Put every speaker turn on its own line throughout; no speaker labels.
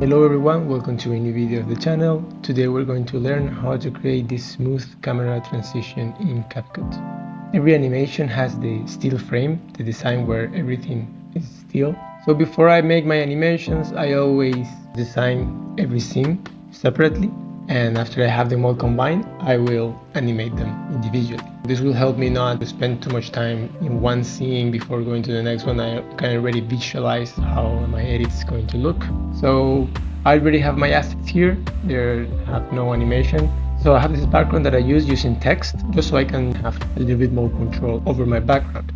Hello everyone, welcome to a new video of the channel. Today we're going to learn how to create this smooth camera transition in CapCut. Every animation has the still frame, the design where everything is still. So before I make my animations, I always design every scene separately, and after I have them all combined, I will animate them individually. This will help me not to spend too much time in one scene before going to the next one. I can already visualize how my edit is going to look. So I already have my assets here. They have no animation. So I have this background that I use using text, just so I can have a little bit more control over my background.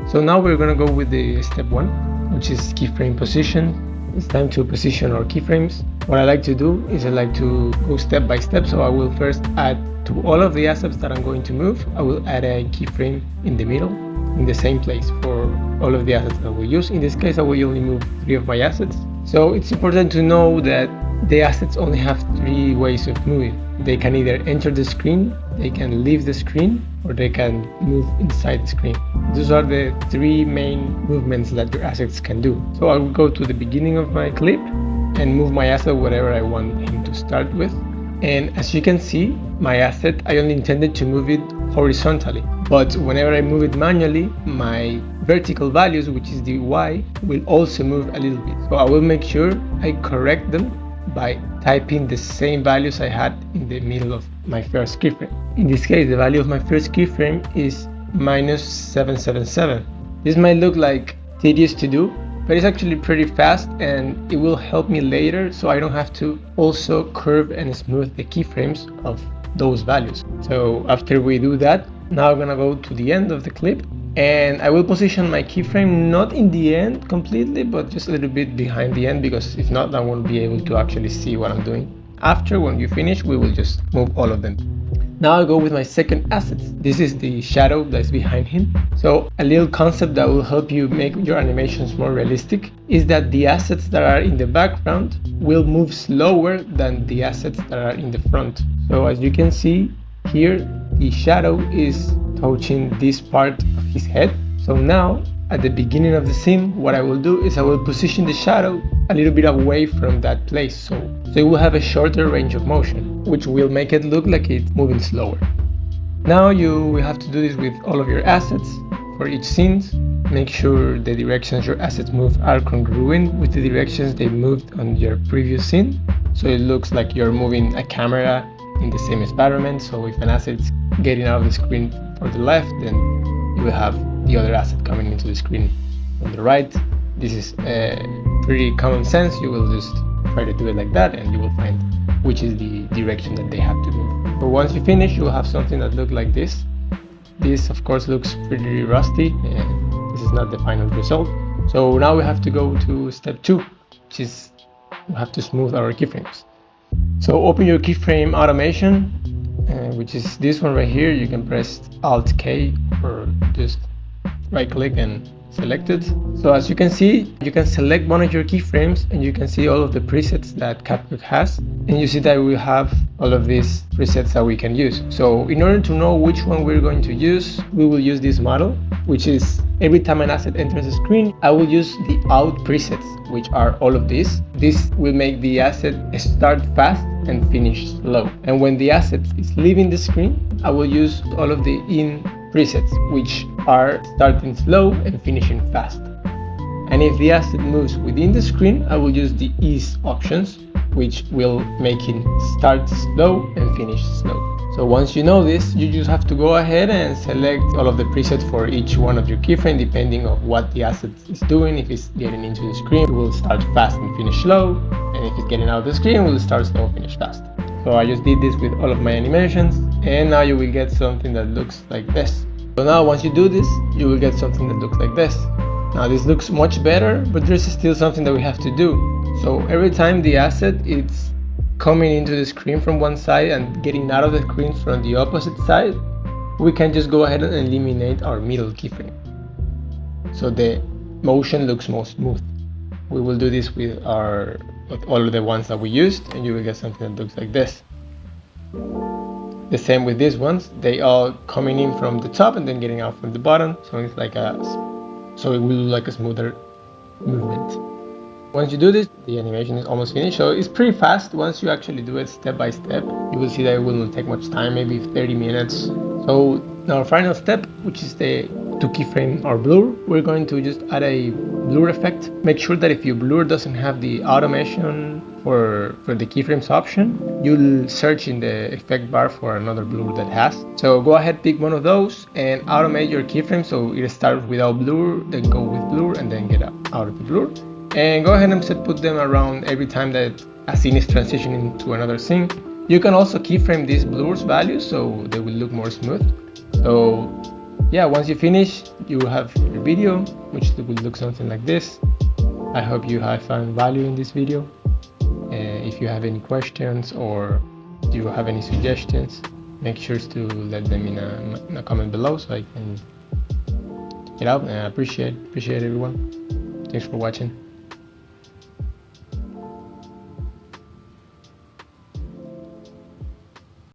So now we're going to go with the step 1, which is keyframe position. It's time to position our keyframes. What I like to do is I like to go step by step. So I will first add to all of the assets that I'm going to move, I will add a keyframe in the middle, in the same place for all of the assets that we use. In this case, I will only move 3 of my assets. So it's important to know that the assets only have 3 ways of moving. They can either enter the screen, they can leave the screen, or they can move inside the screen. Those are the 3 main movements that your assets can do. So I will go to the beginning of my clip and move my asset whatever I want him to start with. And as you can see, my asset, I only intended to move it horizontally. But whenever I move it manually, my vertical values, which is the Y, will also move a little bit. So I will make sure I correct them by typing the same values I had in the middle of my first keyframe. In this case, the value of my first keyframe is -777. This might look like tedious to do, but it's actually pretty fast, and it will help me later so I don't have to also curve and smooth the keyframes of those values. So after we do that, now I'm gonna go to the end of the clip, and I will position my keyframe not in the end completely, but just a little bit behind the end, because if not, I won't be able to actually see what I'm doing. After, when you finish, we will just move all of them. Now I'll go with my second asset. This is the shadow that's behind him. So a little concept that will help you make your animations more realistic is that the assets that are in the background will move slower than the assets that are in the front. So as you can see here, the shadow is touching this part of his head. So now at the beginning of the scene, what I will do is I will position the shadow a little bit away from that place, so it will have a shorter range of motion, which will make it look like it's moving slower. Now you will have to do this with all of your assets for each scene. Make sure the directions your assets move are congruent with the directions they moved on your previous scene, so it looks like you're moving a camera in the same environment. So if an asset's getting out of the screen for the left, then you will have the other asset coming into the screen on the right. This is pretty common sense. You will just try to do it like that, and you will find which is the direction that they have to move. But once you finish, you will have something that looks like this. This of course looks pretty rusty, and this is not the final result. So now we have to go to step 2, which is we have to smooth our keyframes. So open your keyframe automation, which is this one right here. You can press Alt K or just right click and select it. So as you can see, you can select one of your keyframes and you can see all of the presets that CapCut has, and you see that we have all of these presets that we can use. So in order to know which one we're going to use, we will use this model, which is every time an asset enters the screen, I will use the out presets, which are all of these. This will make the asset start fast and finish slow. And when the asset is leaving the screen, I will use all of the in presets, which are starting slow and finishing fast. And if the asset moves within the screen, I will use the ease options, which will make it start slow and finish slow. So once you know this, you just have to go ahead and select all of the presets for each one of your keyframes, depending on what the asset is doing. If it's getting into the screen, it will start fast and finish slow, and if it's getting out of the screen, it will start slow and finish fast. So I just did this with all of my animations, and now you will get something that looks like this. So now once you do this, you will get something that looks like this. Now this looks much better, but there's still something that we have to do. So every time the asset is coming into the screen from one side and getting out of the screen from the opposite side, we can just go ahead and eliminate our middle keyframe, so the motion looks more smooth. We will do this with all of the ones that we used, and you will get something that looks like this. The same with these ones, they all coming in from the top and then getting out from the bottom, so it's like so it will look like a smoother movement. Once you do this, the animation is almost finished. So it's pretty fast. Once you actually do it step by step, you will see that it will not take much time, maybe 30 minutes. So now our final step, which is to keyframe our blur, we're going to just add a blur effect. Make sure that if your blur doesn't have the automation for the keyframes option, you'll search in the effect bar for another blur that has. So go ahead, pick one of those and automate your keyframe. So it starts without blur, then go with blur, and then get out of the blur. And go ahead and put them around every time that a scene is transitioning to another scene. You can also keyframe these blurs values so they will look more smooth. So yeah, once you finish, you will have your video, which will look something like this. I hope you have found value in this video. If you have any questions or you have any suggestions, make sure to let them in a comment below so I can get out. And I appreciate everyone. Thanks for watching.